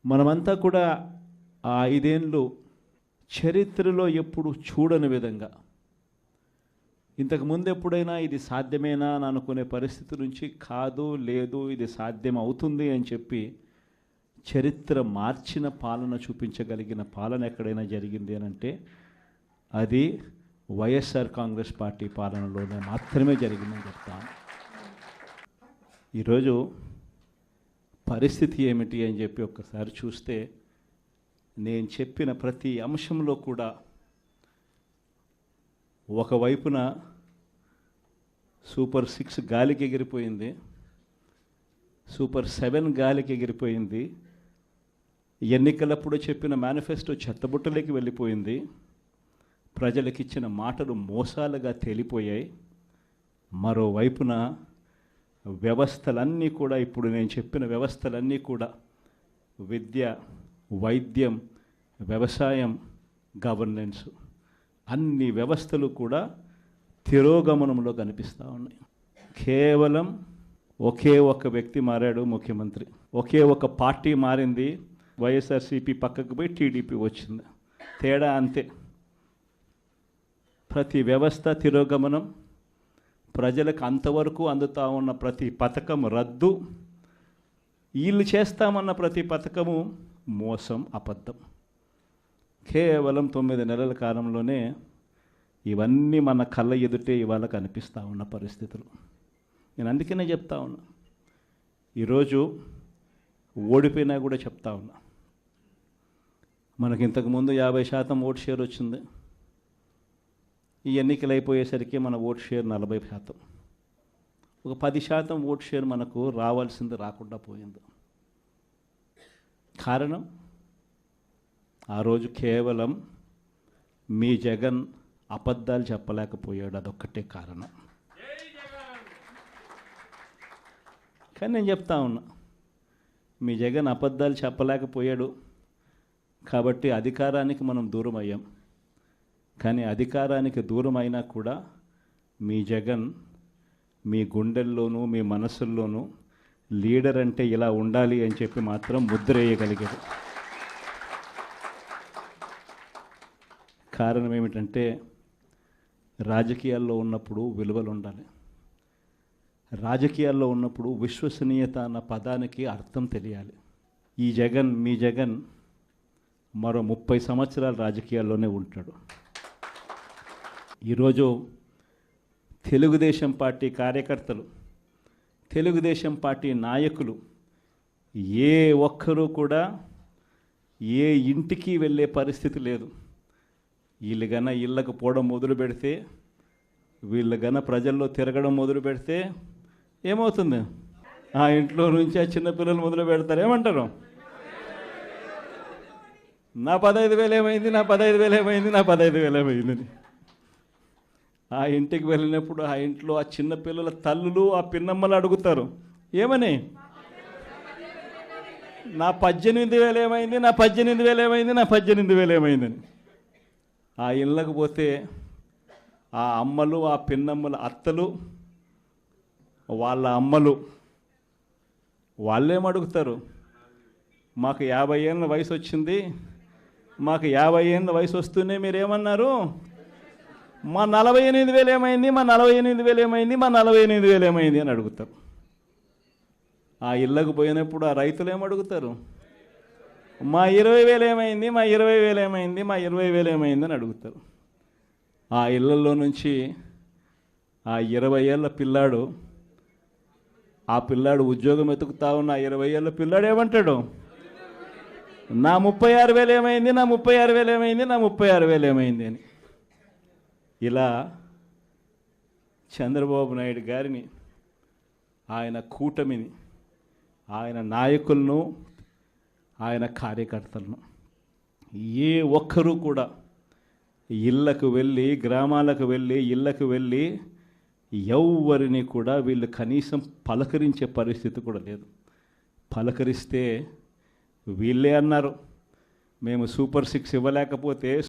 మనమంతా కూడా ఆ 5 ఏళ్ళు చరిత్రలో ఎప్పుడు చూడని విధంగా ఇంతకుముందు ఎప్పుడైనా ఇది సాధ్యమేనా అని అనుకునే పరిస్థితి నుంచి కాదు లేదు ఇది సాధ్యం అవుతుంది అని చెప్పి చరిత్ర మార్చిన పాలన చూపించగలిగిన పాలన ఎక్కడైనా జరిగింది అని అంటే అది వైఎస్ఆర్ కాంగ్రెస్ పార్టీ పాలనలోనే మాత్రమే జరిగిందని చెప్తాను. ఈరోజు పరిస్థితి ఏమిటి అని చెప్పి ఒక్కసారి చూస్తే నేను చెప్పిన ప్రతి అంశంలో కూడా ఒకవైపున సూపర్ 6 గాలికి ఎగిరిపోయింది, సూపర్ 7 గాలికి ఎగిరిపోయింది, ఎన్నికలప్పుడు చెప్పిన మేనిఫెస్టో చెత్తబుట్టలోకి వెళ్ళిపోయింది, ప్రజలకు ఇచ్చిన మాటలు మోసాలుగా తేలిపోయాయి. మరోవైపున వ్యవస్థలన్నీ కూడా ఇప్పుడు నేను చెప్పిన వ్యవస్థలన్నీ కూడా విద్య, వైద్యం, వ్యవసాయం, గవర్నెన్స్ అన్ని వ్యవస్థలు కూడా తిరోగమనంలో కనిపిస్తూ ఉన్నాయి. కేవలం ఒకే ఒక వ్యక్తి మారాడు ముఖ్యమంత్రి, ఒకే ఒక పార్టీ మారింది, వైఎస్ఆర్సీపీ పక్కకు పోయి టీడీపీ వచ్చింది. తేడా అంతే. ప్రతి వ్యవస్థ తిరోగమనం, ప్రజలకు అంతవరకు అందుతూ ఉన్న ప్రతి పథకం రద్దు, వీళ్ళు చేస్తామన్న ప్రతి పథకము మోసం, అబద్ధం. కేవలం 9 నెలల కాలంలోనే ఇవన్నీ మన కళ్ళ ఎదుటే ఇవాళ కనిపిస్తూ ఉన్న పరిస్థితులు. నేను అందుకనే చెప్తా ఉన్నా, ఈరోజు ఓడిపోయినా కూడా చెప్తా ఉన్నా, మనకి ఇంతకుముందు 50% ఓటు షేర్ వచ్చింది. ఈ ఎన్నికలు అయిపోయేసరికి మన ఓటు షేర్ 40%. ఒక 10% ఓటు షేర్ మనకు రావాల్సింది రాకుండా పోయింది. కారణం ఆ రోజు కేవలం మీ జగన్ అబద్ధాలు చెప్పలేకపోయాడు, అదొక్కటే కారణం. కానీ నేను చెప్తా ఉన్నా, మీ జగన్ అబద్ధాలు చెప్పలేకపోయాడు కాబట్టి అధికారానికి మనం దూరం అయ్యాం. కానీ అధికారానికి దూరం అయినా కూడా మీ జగన్ మీ గుండెల్లోనూ మీ మనసుల్లోనూ లీడర్ అంటే ఇలా ఉండాలి అని చెప్పి మాత్రం ముద్ర వేయగలిగారు. కారణం ఏమిటంటే రాజకీయాల్లో ఉన్నప్పుడు విలువలు ఉండాలి, రాజకీయాల్లో ఉన్నప్పుడు విశ్వసనీయత అన్న పదానికి అర్థం తెలియాలి. ఈ జగన్, మీ జగన్ మరో 30 సంవత్సరాలు రాజకీయాల్లోనే ఉంటాడు. ఈరోజు తెలుగుదేశం పార్టీ కార్యకర్తలు, తెలుగుదేశం పార్టీ నాయకులు ఏ ఒక్కరూ కూడా ఏ ఇంటికి వెళ్ళే పరిస్థితి లేదు. వీళ్ళు గన ఇళ్ళకు పోవడం మొదలు పెడితే, వీళ్ళు గన ప్రజల్లో తిరగడం మొదలు పెడితే ఏమవుతుంది? ఆ ఇంట్లో నుంచి ఆ చిన్నపిల్లలు మొదలు పెడతారు. ఏమంటారు? నా 15,000 ఏమైంది, నా 15,000 ఏమైంది, నా 15,000 ఏమైందని. ఆ ఇంటికి వెళ్ళినప్పుడు ఆ ఇంట్లో ఆ చిన్నపిల్లల తల్లులు, ఆ పిన్నమ్మలు అడుగుతారు, ఏమని? నా 18,000 ఏమైంది, నా 18,000 ఏమైంది, నా 18,000 ఏమైందని. ఆ ఇళ్ళకు పోతే ఆ అమ్మలు, ఆ పిన్నమ్మల అత్తలు, వాళ్ళ అమ్మలు వాళ్ళేమడుగుతారు? మాకు 50 ఏళ్ళ వయసు వచ్చింది, మాకు 50 ఏళ్ళ వయసు వస్తూనే మీరేమన్నారు? మా 48,000 ఏమైంది, మా 48,000 ఏమైంది, మా 48,000 ఏమైంది అని అడుగుతారు. ఆ ఇళ్ళకు పోయినప్పుడు ఆ రైతులు ఏమడుగుతారు? మా 20,000 ఏమైంది, మా 20,000 ఏమైంది, మా 20,000 ఏమైంది అని అడుగుతారు. ఆ ఇళ్ళల్లో నుంచి ఆ 20 ఏళ్ళ పిల్లాడు, ఆ పిల్లాడు ఉద్యోగం వెతుకుతా ఉన్న ఆ 20 ఏళ్ళ పిల్లాడు ఏమంటాడు? నా 36,000 ఏమైంది, నా 36,000 ఏమైంది, నా 36,000 ఏమైంది అని. ఇలా చంద్రబాబు నాయుడు గారిని, ఆయన కూటమిని, ఆయన నాయకులను, ఆయన కార్యకర్తలను ఏ ఒక్కరూ కూడా ఇళ్ళకు వెళ్ళి, గ్రామాలకు వెళ్ళి, ఇళ్ళకు వెళ్ళి ఎవరిని కూడా వీళ్ళు కనీసం పలకరించే పరిస్థితి కూడా లేదు. పలకరిస్తే వీళ్ళే అన్నారు, మేము సూపర్ 6 ఇవ్వలేకపోతే